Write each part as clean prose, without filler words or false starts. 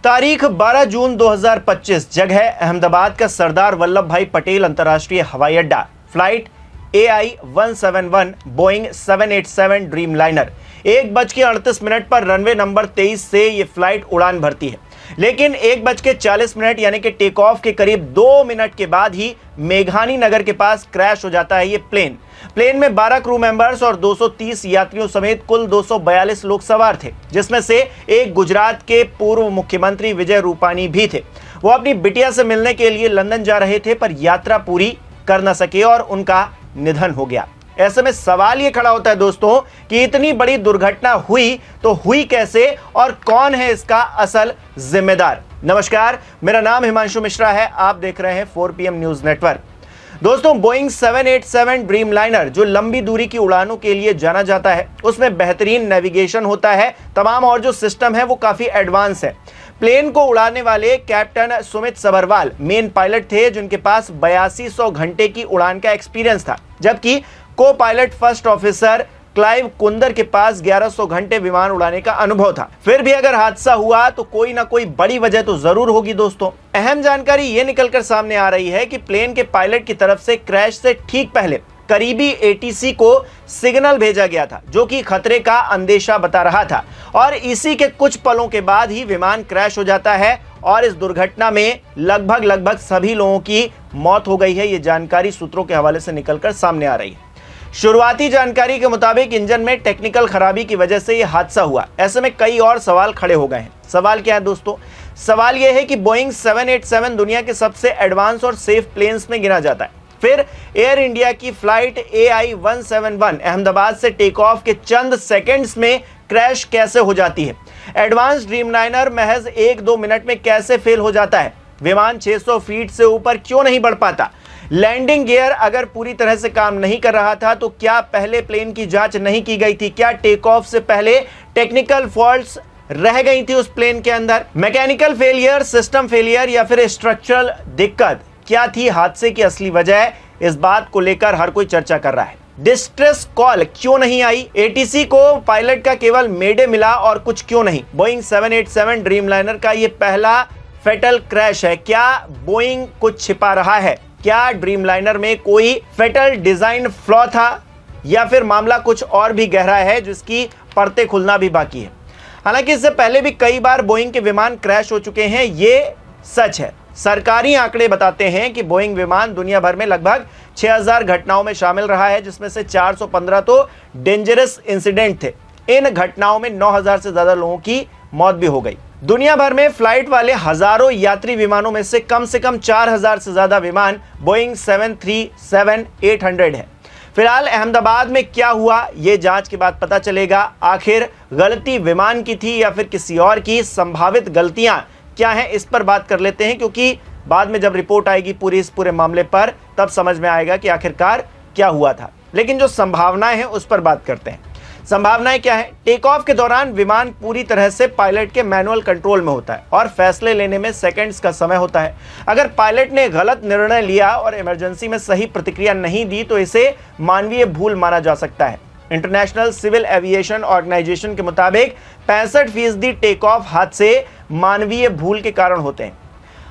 तारीख 12 जून 2025, जगह अहमदाबाद का सरदार वल्लभ भाई पटेल अंतर्राष्ट्रीय हवाई अड्डा। फ्लाइट AI-171 बोइंग 787 ड्रीमलाइनर 1:38 पर रनवे नंबर 23 से ये फ्लाइट उड़ान भरती है, लेकिन 1:40 यानी कि टेक ऑफ के करीब 2 मिनट के बाद ही मेघानी नगर के पास क्रैश हो जाता है ये प्लेन में 12 क्रू मेंबर्स और 230 यात्रियों समेत कुल 242 लोग सवार थे, जिसमें से एक गुजरात के पूर्व मुख्यमंत्री विजय रूपानी भी थे। वो अपनी बिटिया से मिलने के लिए लंदन जा रहे थे, पर यात्रा पूरी कर न सके और उनका निधन हो गया। ऐसे में सवाल ये खड़ा होता है दोस्तों कि इतनी बड़ी दुर्घटना हुई तो हुई कैसे और कौन है इसका असल जिम्मेदार। नमस्कार, मेरा नाम हिमांशु मिश्रा है, आप देख रहे हैं 4PM न्यूज नेटवर्क। दोस्तों, बोइंग 787 ड्रीमलाइनर जो लंबी दूरी की उड़ानों के लिए जाना जाता है, उसमें बेहतरीन नेविगेशन होता है तमाम, और जो सिस्टम है वो काफी एडवांस है। प्लेन को उड़ाने वाले captain Sumit Sabharwal main pilot थे, जिनके पास 8200 घंटे की उड़ान का एक्सपीरियंस था, जबकि co pilot first officer Clive Kunder के पास 1100 घंटे विमान उड़ाने का अनुभव था। फिर भी अगर हादसा हुआ तो कोई ना कोई बड़ी वजह तो जरूर होगी दोस्तों। अहम जानकारी ये निकलकर सामने आ रही है कि प्लेन के पायलट की तरफ से क्रैश से ठीक पहले करीबी ATC को सिग्नल भेजा गया था, जो कि खतरे का अंदेशा बता रहा था, और इसी के कुछ पलों के बाद ही विमान क्रैश हो जाता है और इस दुर्घटना में लगभग सभी लोगों की मौत हो गई है। ये जानकारी सूत्रों के हवाले से निकलकर सामने आ रही है। शुरुआती जानकारी के मुताबिक इंजन में टेक्निकल खराबी की वजह से यह हादसा हुआ। ऐसे में कई और सवाल खड़े हो गए हैं। सवाल क्या है दोस्तों? सवाल यह है कि बोइंग 787 दुनिया के सबसे एडवांस और सेफ प्लेन्स में गिना जाता है। फिर एयर इंडिया की फ्लाइट AI-171 अहमदाबाद से टेक ऑफ के चंद सेकंड्स में क्रैश कैसे हो जाती है? एडवांस ड्रीमलाइनर महज 1-2 मिनट में कैसे फेल हो जाता है? विमान 600 फीट से ऊपर क्यों नहीं बढ़ पाता? लैंडिंग गियर अगर पूरी तरह से काम नहीं कर रहा था तो क्या पहले प्लेन की जांच नहीं की गई थी? क्या टेक ऑफ से पहले टेक्निकल फॉल्ट्स रह गई थी उस प्लेन के अंदर? मैकेनिकल फेलियर, सिस्टम फेलियर या फिर स्ट्रक्चरल दिक्कत क्या थी हादसे की असली वजह? इस बात को लेकर हर कोई चर्चा कर रहा है। डिस्ट्रेस कॉल क्यों नहीं आई? ATC को पायलट का केवल मेडे मिला और कुछ क्यों नहीं? बोइंग 787 ड्रीमलाइनर का यह पहला फेटल क्रैश है। क्या बोइंग कुछ छिपा रहा है? क्या ड्रीमलाइनर में कोई फेटल डिजाइन फ्लॉ था, या फिर मामला कुछ और भी गहरा है जिसकी परतें खुलना भी बाकी है? हालांकि इससे पहले भी कई बार बोइंग के विमान क्रैश हो चुके हैं, ये सच है। सरकारी आंकड़े बताते हैं कि बोइंग विमान दुनिया भर में लगभग 6000 घटनाओं में शामिल रहा है, जिसमें से 415 तो डेंजरस इंसिडेंट थे। इन घटनाओं में 9000 से ज्यादा लोगों की मौत भी हो गई। दुनिया भर में फ्लाइट वाले हजारों यात्री विमानों में से कम 4000 से ज्यादा विमान बोइंग 737-800 है। फिलहाल अहमदाबाद में क्या हुआ, ये जांच के बाद पता चलेगा। आखिर गलती विमान की थी या फिर किसी और की? संभावित गलतियां क्या हैं, इस पर बात कर लेते हैं, क्योंकि बाद में जब रिपोर्ट आएगी इस पूरे मामले पर, तब समझ में आएगा कि आखिरकार क्या हुआ था। लेकिन जो संभावनाएं हैं उस पर बात करते हैं। संभावनाएं क्या है? टेक ऑफ के दौरान विमान पूरी तरह से पायलट के मैनुअल कंट्रोल में होता है और फैसले लेने में सेकंड्स का समय होता है। अगर पायलट ने गलत निर्णय लिया और इमरजेंसी में सही प्रतिक्रिया नहीं दी तो इसे मानवीय भूल माना जा सकता है। इंटरनेशनल सिविल एविएशन ऑर्गेनाइजेशन के मुताबिक 65% टेक ऑफ हादसे मानवीय भूल के कारण होते हैं।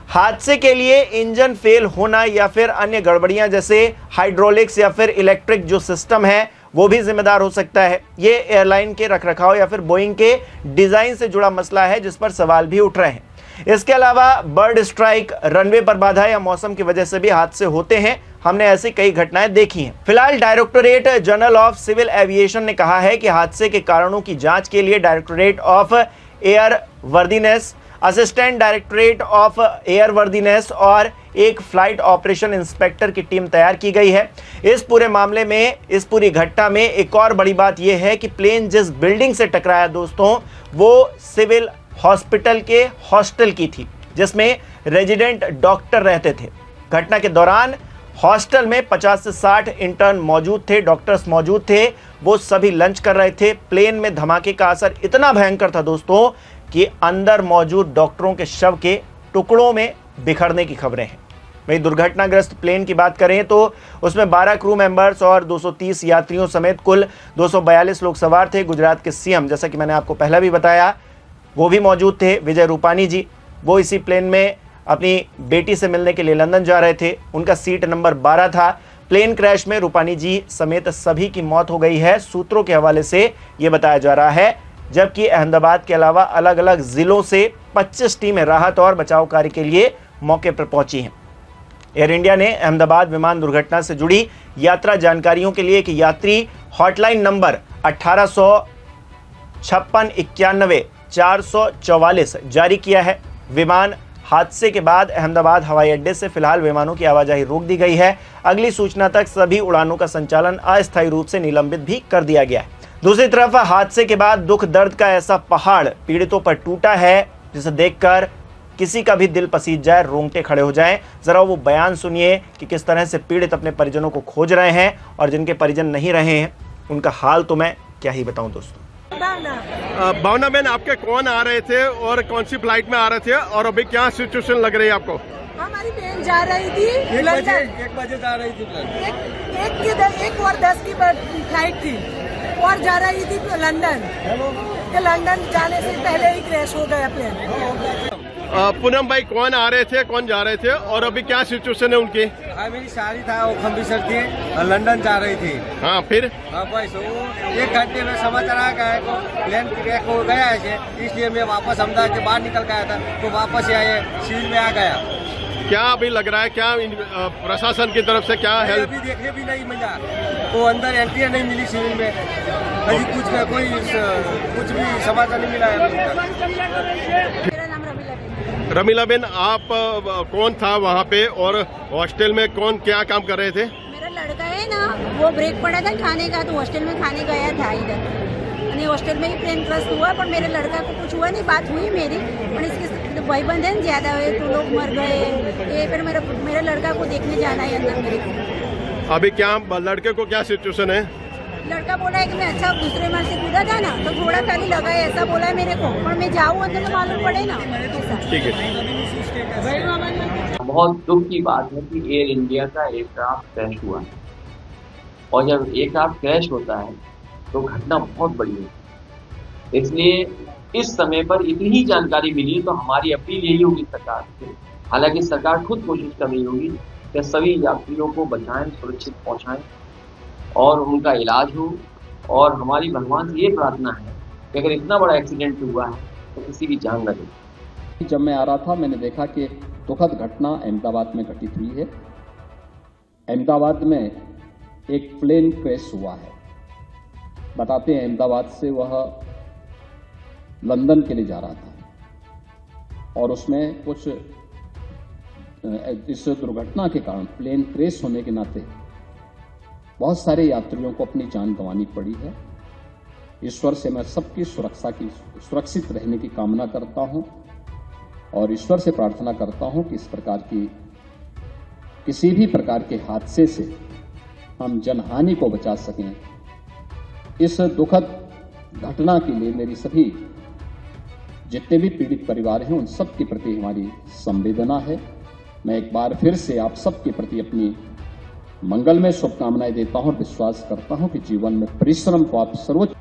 हादसे के लिए इंजन फेल होना या फिर अन्य गड़बड़ियां जैसे हाइड्रोलिक्स या फिर इलेक्ट्रिक जो सिस्टम है वो भी जिम्मेदार हो सकता है। ये एयरलाइन के रखरखाव या फिर बोइंग के डिजाइन से जुड़ा मसला है, जिस पर सवाल भी उठ रहे हैं। इसके अलावा बर्ड स्ट्राइक, रनवे पर बाधा या मौसम की वजह से भी हादसे होते हैं। हमने ऐसी कई घटनाएं देखी हैं। फिलहाल Directorate General of Civil Aviation ने कहा है कि हादसे के कारणों की जांच के लिए directorate of air worthiness, assistant directorate of air worthiness और एक फ्लाइट ऑपरेशन इंस्पेक्टर की टीम तैयार की गई है। इस पूरे मामले में, इस पूरी घटना में एक और बड़ी बात यह है कि प्लेन जिस बिल्डिंग से टकराया दोस्तों, वो सिविल हॉस्पिटल के हॉस्टल की थी, जिसमें रेजिडेंट डॉक्टर रहते थे। घटना के दौरान हॉस्टल में 50 से 60 इंटर्न मौजूद थे, डॉक्टर्स मौजूद थे। वो सभी लंच कर रहे थे। प्लेन में धमाके का असर इतना भयंकर था दोस्तों कि अंदर मौजूद डॉक्टरों के शव के टुकड़ों में बिखरने की खबरें हैं। वही दुर्घटनाग्रस्त प्लेन की बात करें तो उसमें 12 क्रू मेंबर्स और 230 यात्रियों समेत कुल 242 लोग सवार थे। गुजरात के CM, जैसा कि मैंने आपको पहले भी बताया, वो भी मौजूद थे, विजय रूपानी जी। वो इसी प्लेन में अपनी बेटी से मिलने के लिए लंदन जा रहे थे। उनका सीट नंबर 12 था। प्लेन क्रैश में रूपानी जी समेत सभी की मौत हो गई है, सूत्रों के हवाले से ये बताया जा रहा है। जबकि अहमदाबाद के अलावा अलग अलग जिलों से 25 टीमें राहत और बचाव कार्य के लिए मौके पर पहुंची हैं। एयर इंडिया ने अहमदाबाद विमान दुर्घटना से जुड़ी यात्रा जानकारियों के लिए एक यात्री हॉटलाइन नंबर 1856-91-444 जारी किया है। विमान हादसे के बाद अहमदाबाद हवाई अड्डे से फिलहाल विमानों की आवाजाही रोक दी गई है। अगली सूचना तक सभी उड़ानों का संचालन अस्थायी रूप से निलंबित भी कर दिया गया है। दूसरी तरफ हादसे के बाद दुख दर्द का ऐसा पहाड़ पीड़ितों पर टूटा है जिसे देखकर किसी का भी दिल पसीज जाए, रोंगटे खड़े हो जाएं। जरा वो बयान सुनिए कि किस तरह से पीड़ित अपने परिजनों को खोज रहे हैं और जिनके परिजन नहीं रहे हैं उनका हाल तो मैं क्या ही बताऊं दोस्तों। भावना बहन, आपके कौन आ रहे थे और कौन सी फ्लाइट में आ रहे थे और अभी क्या सिचुएशन लग रही है आपको? हमारी बहन जा रही थी 1 बजे जा रही थी। 1:10 की फ्लाइट थी और जा रही थी लंदन। लंदन जाने से पहले ही क्रैश हो गया प्लेन। पूनम भाई, कौन आ रहे थे, कौन जा रहे थे और अभी क्या सिचुएशन है उनकी? हाँ, मेरी शादी था, वो अमृतसर थी और लंदन जा रही थी। हाँ, फिर? हाँ बस वो 1 घंटे में समाचार आ गया को प्लेन क्रैश हो गया है, इसलिए मैं वापस अहमदाबाद के बाहर निकल गया था तो वापस आए सिविल में आ गया। क्या अभी लग रहा है, क्या प्रशासन की तरफ से क्या हेल्प? अभी देखने भी नहीं मिला, वो अंदर एंट्री नहीं मिली सिविल में, अभी कुछ भी समाचार नहीं मिला है। मेरा नाम रमीला बेन, आप कौन था वहाँ पे और हॉस्टल में कौन क्या काम कर रहे थे? मेरा लड़का है ना, वो ब्रेक पड़ा था खाने का तो हॉस्टल में खाने गया था इधर, यानी हॉस्टल में ही प्लेन क्रैश हुआ। पर मेरे लड़का को कुछ हुआ नहीं, बात हुई मेरी, पर इसके भाईबंद है ज्यादा हुए तो लोग मर गए। ये फिर मेरे लड़का को देखने जाना है अंदर मेरे को। अभी क्या लड़के को क्या सिचुएशन है? लड़का बोला है कि मैं अच्छा दूसरे मार से कूदा था ना तो थोड़ा खाली लगा है, ऐसा बोला है मेरे को, पर मैं जाऊँ अंदर तो मालूम पड़े ना। ठीक है। बहुत दुख की बात है कि एयर इंडिया का एयरक्राफ्ट क्रैश हुआ है और जब एयरक्राफ्ट क्रैश होता है तो घटना बहुत बड़ी है। इसलिए इस समय पर इतनी जानकारी मिली तो हमारी अपील यही होगी सरकार से, हालांकि सरकार खुद कोशिश कर रही होगी कि सभी यात्रियों को बचाएं, सुरक्षित पहुंचाएं और उनका इलाज हो। और हमारी भगवान से ये प्रार्थना है कि अगर इतना बड़ा एक्सीडेंट हुआ है तो किसी की जान न दे। जब मैं आ रहा था मैंने देखा कि दुखद घटना अहमदाबाद में घटित हुई है। अहमदाबाद में एक प्लेन क्रैश हुआ है। बताते हैं अहमदाबाद से वह लंदन के लिए जा रहा था और उसमें कुछ इस दुर्घटना के कारण प्लेन क्रैश होने के नाते बहुत सारे यात्रियों को अपनी जान गंवानी पड़ी है। ईश्वर से मैं सबकी सुरक्षित रहने की कामना करता हूं और ईश्वर से प्रार्थना करता हूं कि इस प्रकार की किसी भी प्रकार के हादसे से हम जनहानि को बचा सकें। इस दुखद घटना के लिए मेरी सभी जितने भी पीड़ित परिवार हैं उन सब के प्रति हमारी संवेदना है। मैं एक बार फिर से आप सबके प्रति अपनी मंगलमय शुभकामनाएं देता हूं और विश्वास करता हूं कि जीवन में परिश्रम को आप सर्वोच्च